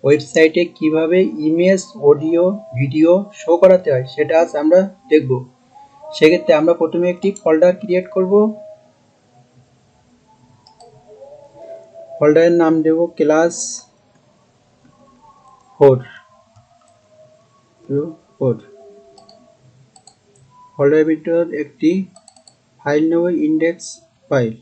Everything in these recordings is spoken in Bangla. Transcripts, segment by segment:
ওয়েবসাইটে কিভাবে ইমেজ, অডিও, ভিডিও শো করাতে হয় সেটা আজ আমরা দেখব। সেক্ষেত্রে আমরা প্রথমে একটি ফোল্ডার ক্রিয়েট করব। ফোল্ডারের নাম দেব ক্লাস 4। ফোল্ডারের ভিতর একটি ফাইল নেব, ইন্ডেক্স ফাইল।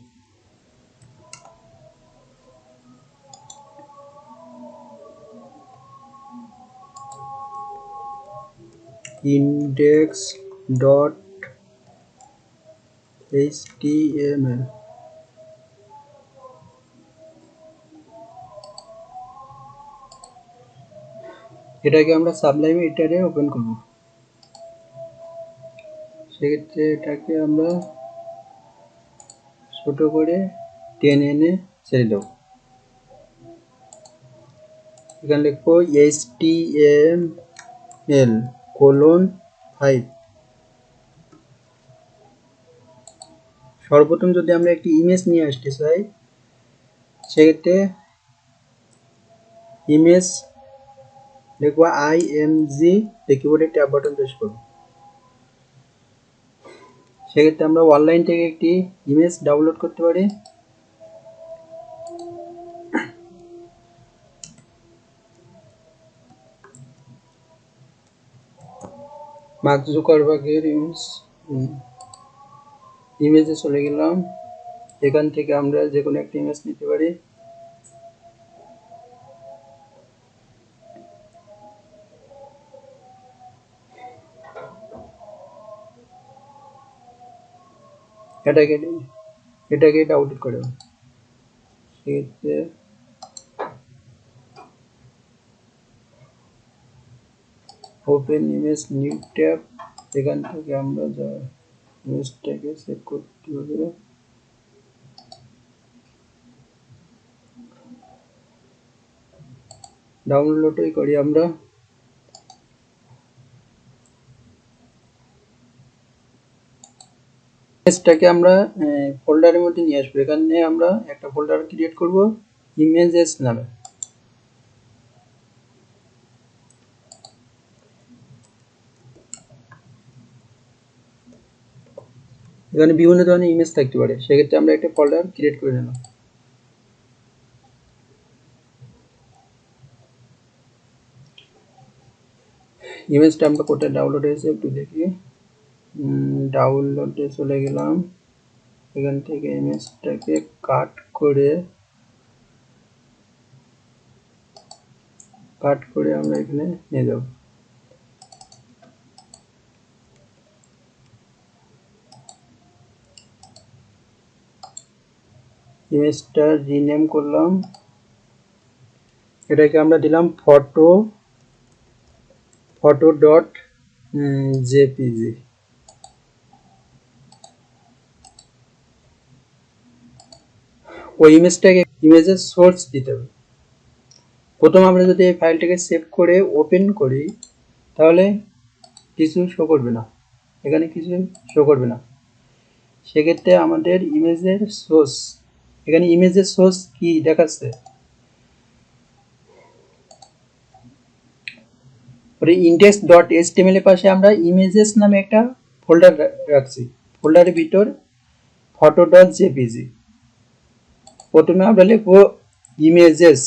index.html এটাকে আমরা সাবলাইম এডিটরে ওপেন করব। সেক্ষেত্রে এটাকে আমরা ছোট করে টেনে এনে ছেড়ে দেব। এখানে লিখবো html:5। সর্বপ্রথম যদি আমরা একটি ইমেজ নিয়ে আসতে চাই, সেক্ষেত্রে ইমেজ লিখবো img, কিবোর্ডে ট্যাব বাটন প্রেস করব। সেক্ষেত্রে আমরা অনলাইন থেকে একটি ইমেজ ডাউনলোড করতে পারি। মার্ক জুকারবার্গের ইমেজে চলে গেলাম। এখান থেকে আমরা যে কোনো একটা ইমেজ নিতে পারি। এটাকে ডাউনলোড করে সেক্ষেত্রে ওপেন ইমেজ নিউ ট্যাব। এখান থেকে আমরা ইমেজটাকে সেভ করতে হবে। ডাউনলোডই করি আমরা। ইমেজটাকে আমরা ফোল্ডারের মধ্যে নিয়ে আসবো। এখানে আমরা একটা ফোল্ডার ক্রিয়েট করব ইমেজেস নামে। এখানে বিভিন্ন ধরনের ইমেজ থাকতে পারে, সেক্ষেত্রে আমরা একটা ফোল্ডার ক্রিয়েট করে নিলাম। ইমেজটা আমরা কোথায় ডাউনলোড হয়েছে একটু দেখি। ডাউনলোডে চলে গেলাম। এখান থেকে ইমেজটাকে কাট করে আমরা এখানে নিয়ে যাব। ইমেজটা রিনেম করলাম। এটাকে আমরা দিলাম photo.jpg। ওই ইমেজটাকে ইমেজের সোর্স দিতে হবে। প্রথম আমরা যদি এই ফাইলটাকে সেভ করে ওপেন করি, তাহলে কিছু শো করবে না, এখানে কিছু শো করবে না। সেক্ষেত্রে আমাদের ইমেজের সোর্স, এখানে ইমেজের সোর্স কি দেখাচ্ছে, index.html এর পাশে আমরা ইমেজেস নামে একটা ফোল্ডার রাখছি। ফোল্ডারের ভিতর photo.jpg। প্রথমে আমরা লিখবো ইমেজেস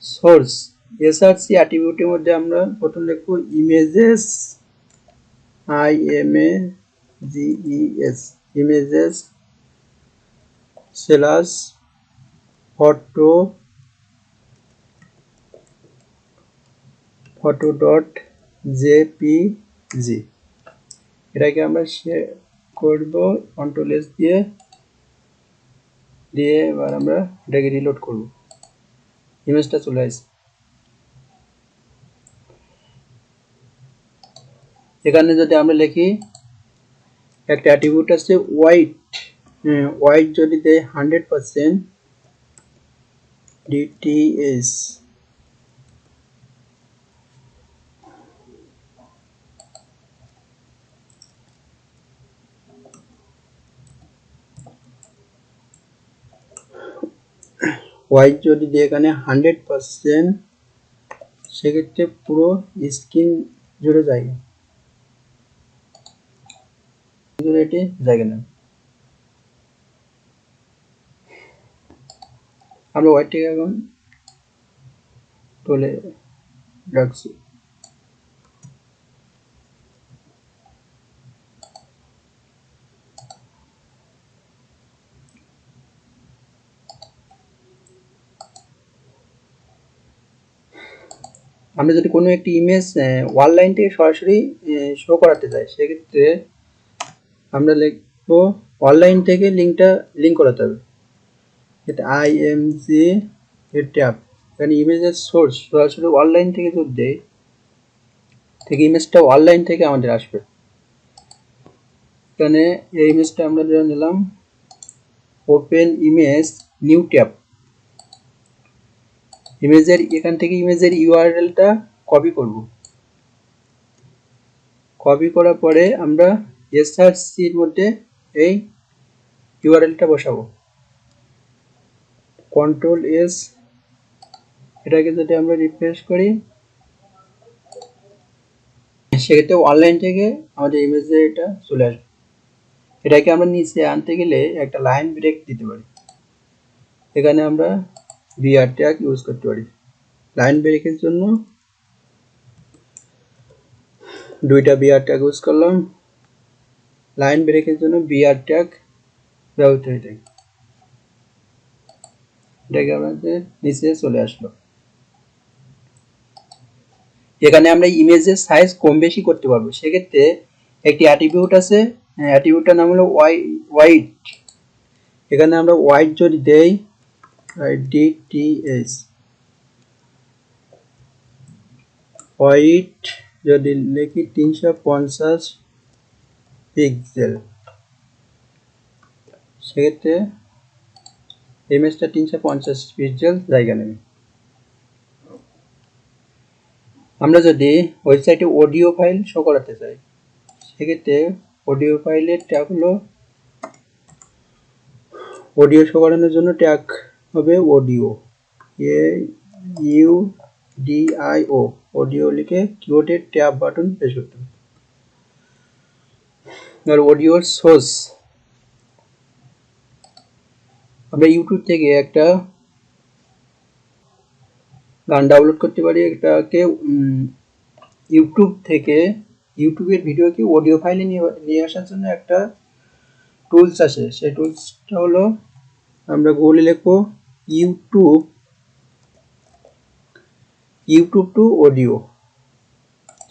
সোর্স, src অ্যাট্রিবিউটের মধ্যে আমরা প্রথম লিখবো ইমেজেস, ইমেজেস স্ল্যাশ photo.jpg। এটাকে আমরা শেয়ার করব কন্ট্রোল এস দিয়ে। এবার আমরা এটাকে রিলোড করব। ইমেজটা চলে আসছে। এখানে যদি আমরা লিখি একটা অ্যাট্রিবিউট আছে হোয়াইট, যদি দেয় 100% dts, হোয়াইট যদি দিই এখানে 100%, সেক্ষেত্রে পুরো স্ক্রিন জুড়ে জায়গা জুড়ে এটি জায়গা নেন। আমরা হোয়াইটটাকে এখন তুলে রাখছি। আমরা যদি কোনো একটি ইমেজ অনলাইন থেকে সরাসরি শো করাতে চাই, সেক্ষেত্রে আমরা লিখবো অনলাইন থেকে লিঙ্ক করাতে হবে। এটা আইএমজি এর ট্যাব, এখানে ইমেজের সোর্স সরাসরি অনলাইন থেকে যদি দেই, থেকে ইমেজটা অনলাইন থেকে আমাদের আসবে। এখানে এই ইমেজটা আমরা নিলাম ওপেন ইমেজ নিউ ট্যাব। ইমেজের এখান থেকে ইমেজের ইউআরএলটা কপি করব। কপি করার পরে আমরা এসআরসির মধ্যে এই ইউআরএলটা বসাবো। কন্ট্রোল এস, এটাকে যদি আমরা রিফ্রেশ করি, সেক্ষেত্রে অনলাইন থেকে আমাদের ইমেজে এটা চলে আসবে। এটাকে আমরা নিচে আনতে গেলে একটা লাইন ব্রেক দিতে পারি। এখানে আমরা বিআর ট্যাগ ইউজ করতে পারি। লাইন ব্রেকের জন্য দুইটা বিআর ট্যাগ ইউজ করলাম। লাইন ব্রেকের জন্য বিআর ট্যাগ ব্যবহৃত হয়ে থাকে। এটাকে আমাদের নিচে চলে আসলো। এখানে আমরা ইমেজের সাইজ কম বেশি করতে পারবো। সেক্ষেত্রে একটি অ্যাট্রিবিউট আছে, অ্যাট্রিবিউটটার নাম হলো হোয়াইট। এখানে আমরা হোয়াইট যদি দেই, ডিটিএস হোয়াইট যদি লিখি 350 পিক্সেল, সেক্ষেত্রে ইমেজটা 350 পিক্সেল জায়গা নেবে। আমরা যদি ওয়েবসাইটে অডিও ফাইল শো করাতে চাই, সেক্ষেত্রে অডিও ফাইলের ট্যাগ হলো, অডিও শো করানোর জন্য ট্যাগ হবে অডিও, AUDIO, অডিও লিখে কিবোর্ডের ট্যাব বাটন প্রেস করতে হবে। আর অডিওর সোর্স আমরা ইউটিউব থেকে একটা গান ডাউনলোড করতে পারি। এটাকে ইউটিউবের ভিডিওকে অডিও ফাইলে নিয়ে আসার জন্য একটা টুলস আছে। সেই টুলসটা হলো, আমরা গুগলে লিখবো ইউটিউব টু অডিও,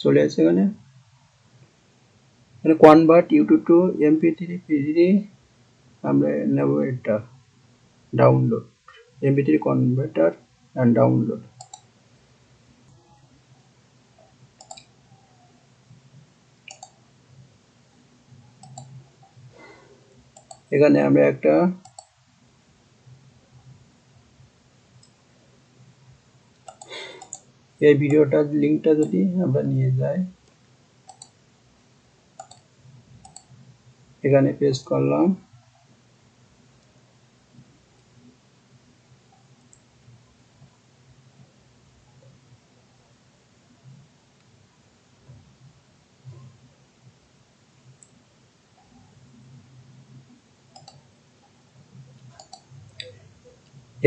চলে আসে এখানে কনভার্ট ইউটিউব টু MP3 আমরা নেব এটা download, MP3 converter and download. এখানে আমরা একটা এই ভিডিওটার লিঙ্কটা যদি আমরা নিয়ে যাই, এখানে পেস্ট করলাম।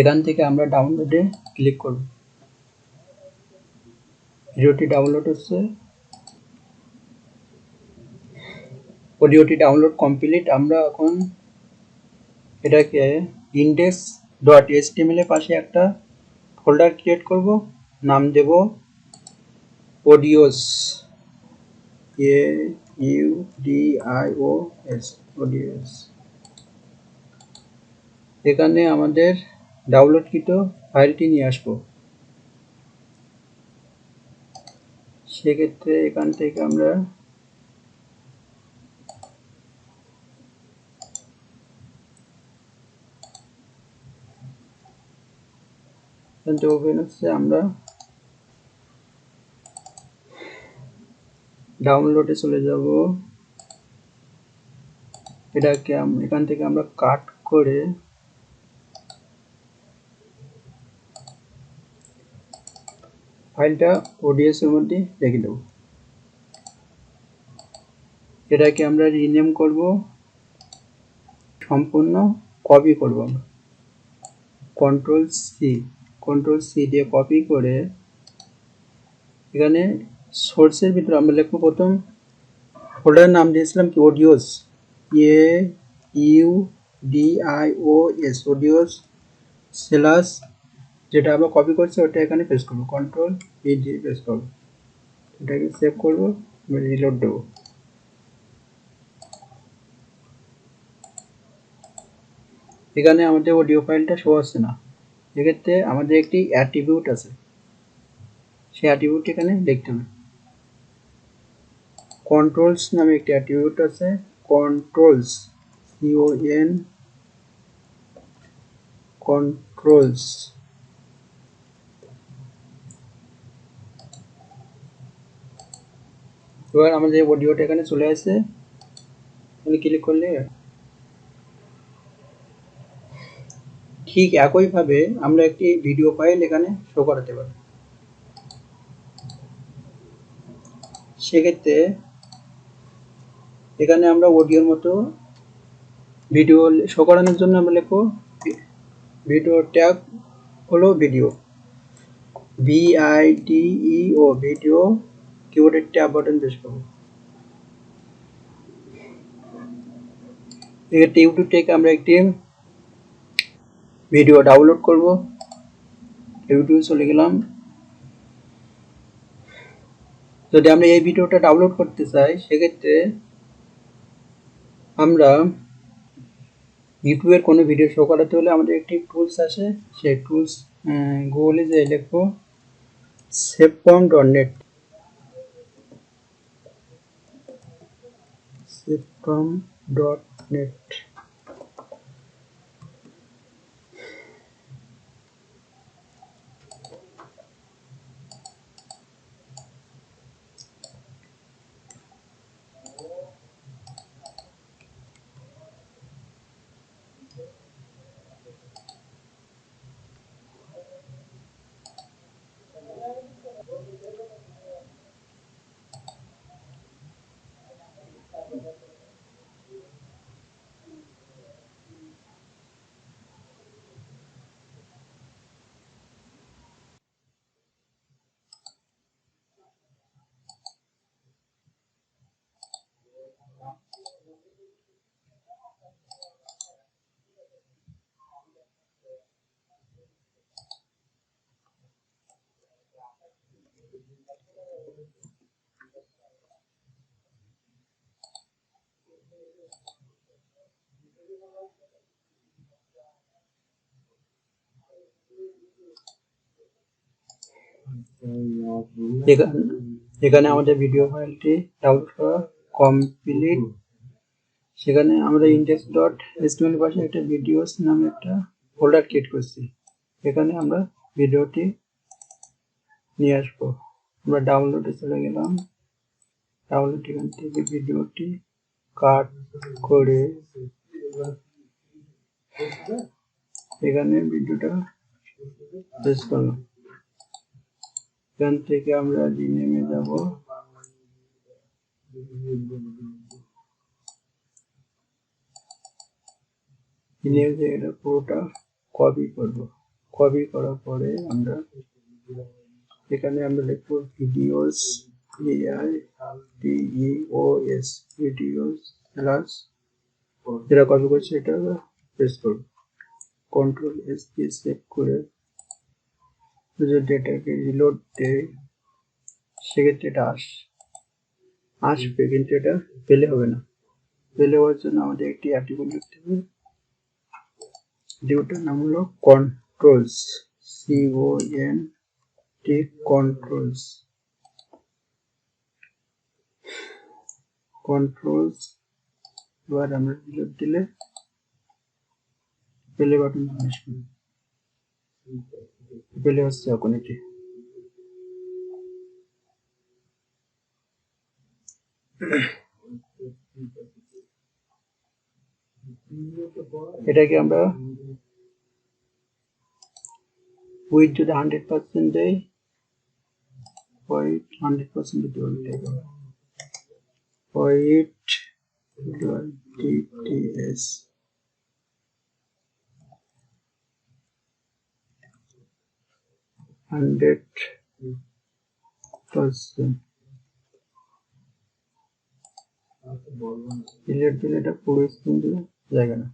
এখান থেকে আমরা ডাউনলোডে ক্লিক করব। ভিডিওটি ডাউনলোড হচ্ছে, অডিওটি ডাউনলোড কমপ্লিট। আমরা এখন এটাকে index.html এর পাশে একটা ফোল্ডার ক্রিয়েট করব, নাম দেব অডিওস, AUDIOS, অডিওস। এখানে আমাদের ডাউনলোডকৃত ফাইলটি নিয়ে আসবো। সেক্ষেত্রে এখান থেকে আমরা ওপেন হচ্ছে, আমরা ডাউনলোডে চলে যাব। এটাকে এখান থেকে আমরা কাট করে ফাইলটা ওডিএস এর মধ্যে রেখে দেব। এটাকে আমরা রিনেম করব, সম্পূর্ণ কপি করব আমরা কন্ট্রোল সি দিয়ে কপি করে এখানে সোর্সের ভিতরে আমরা লিখব, প্রথম ফোল্ডারের নাম দিয়েছিলাম কি অডিওস, AUDIOS অডিওস স্ল্যাশ যেটা আমরা কপি করছি ওটা এখানে পেস্ট করব, কন্ট্রোল V দিয়ে পেস্ট করব। এটাকে সেভ করব, রিলোড দেব। এখানে আমাদের অডিও ফাইলটা শো আসছে না, এক্ষেত্রে আমাদের একটি অ্যাট্রিবিউট আছে, সেই অ্যাট্রিবিউট এখানে দেখতে হবে। কন্ট্রোলস নামে একটি অ্যাট্রিবিউট আছে, কন্ট্রোলস কন্ট্রোলস। এবার আমাদের অডিওটা এখানে চলে আসছে, এখানে ক্লিক করলে ঠিক একইভাবে আমরা একটি ভিডিও ফাইল এখানে শো করাতে পারি। সেক্ষেত্রে এখানে আমরা অডিওর মতো ভিডিও শো করানোর জন্য আমরা লিখব ভিডিও ট্যাগ হলো ভিডিও, VIDEO ভিডিও, কিবোর্ডের ট্যাব বাটন প্রেস করব। এক্ষেত্রে ইউটিউব থেকে আমরা একটি ভিডিও ডাউনলোড করব, ইউটিউবে চলে গেলাম। যদি আমরা এই ভিডিওটা ডাউনলোড করতে চাই সেক্ষেত্রে আমরা ইউটিউবের কোনো ভিডিও শো করাতে হলে আমাদের একটি টুলস আছে, সেই টুলস গুগলে যে লিখবো savefrom.net, savefrom.net। এখানে আমাদের ভিডিও ফাইলটি ডাউনলোড করা কমপ্লিট। সেখানে আমরা index.html ভাষায় একটা ভিডিওস নামে একটা ফোল্ডার ক্রিয়েট করছি, এখানে আমরা ভিডিওটি নিয়ে আসবো। আমরা ডাউনলোডে চলে গেলাম, ডাউনলোড এখান থেকে ভিডিওটি কাট করে এখানে ভিডিওটা পেস্ট করলাম। এখান থেকে আমরা রিনেমে যাব, রিনেম জায়গাটা পুরোটা কপি করব। কপি করার পরে আমরা এখানে আমরা লিখবো ভিডিওস, VIDEOS ভিডিওস প্লাস যেটা কপি করছি এটা পেস্ট করব। কন্ট্রোল S দিয়ে সেভ করে যদি ডেটাকে রিলোড দেয় সেক্ষেত্রে এটা আসবে, কিন্তু এটা পেলে হবে না। পেলে হওয়ার জন্য আমাদের একটি অ্যাট্রিবিউট লিখতে হবে, অ্যাট্রিবিউটের নাম হলো কন্ট্রোলস, কন্ট্রোলস। কন্ট্রোলস এবার আমরা রিলোড দিলে পেলে বাটন আসবে, পেলে হচ্ছে এখন এটি। এটাকে আমরা উইথ যদি 100% দেই পয়েন্ট 100% দিতে হবে, পয়েন্ট TTS 100%। ডিলিট দিলে এটা পুরো স্ক্রিন দিলে জায়গা না।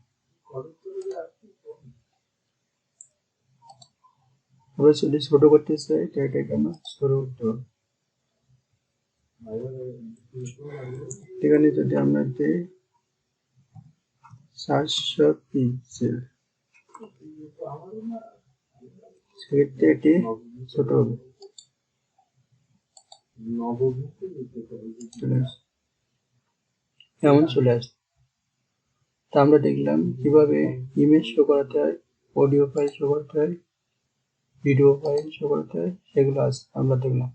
আমরা যদি ছোট করতে চাই এটাকে আমরা ছোট করতে পারবো। এখানে যদি আমরা দিই 400 পিক্সেল, সেক্ষেত্রে এটি ছোট হবে। এমন চলে আসে। তা আমরা দেখলাম কিভাবে ইমেজ শো করাতে হয়, অডিও ফাইল শো করতে হয়, ভিডিও ফাইল শো করতে হয়, সেগুলো আজ আমরা দেখলাম।